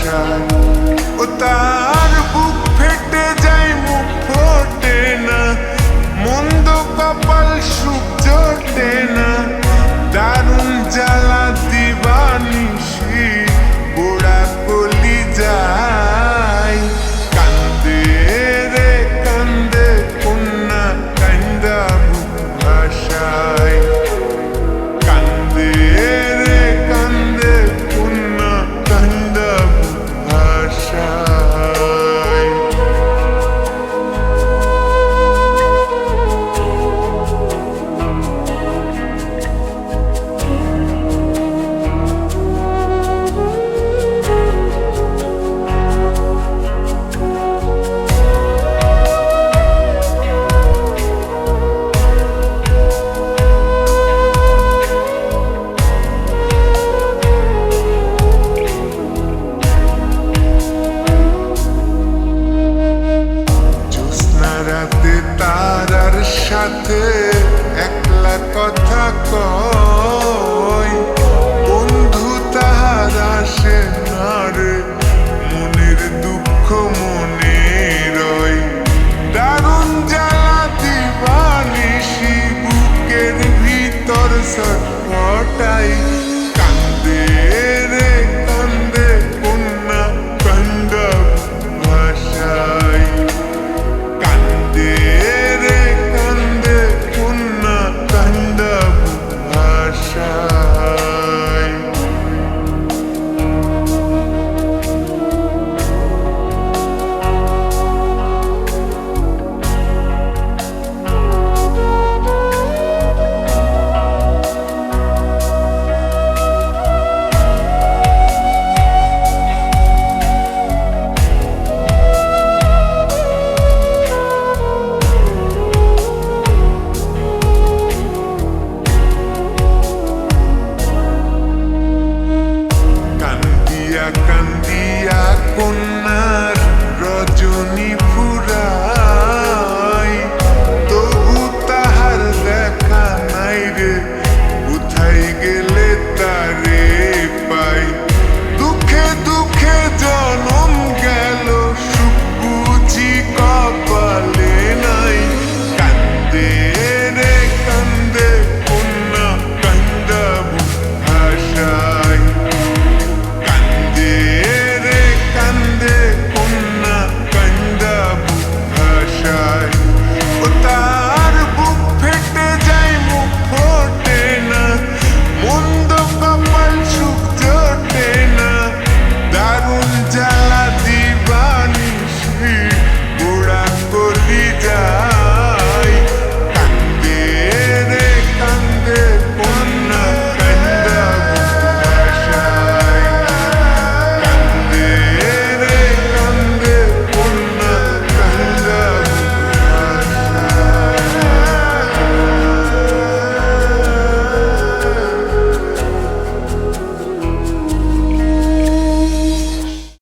ভাষায়। ও তার বুক ফেটে যায়, মুখ ফোটে না, মন্দ কপাল সুখ জোটে না, দারুণ জ্বালা দিবানিশি পোড়া কলি যায়। কান্দে রে কান্দে কন্যা কান্দা বুক ভাষায়। কান্দে রে কান্দে কন্যা কান্দা বুক ভাষায়। রাতে তারার সাথে একলা কথা কয়, বন্ধু তাহার আসে না রে, মনের দুঃখ মনে রয়। দারুণ জ্বালা দিবানিশি বুকের ভিতর ছটফটাই। কান্দে রে কান্দে কন্যা কান্দা ভাষায়। কান্দে রে কান্দে কন্যা কান্দা ভাষায়। কান্দিয়া কান্দিয়া কন্যা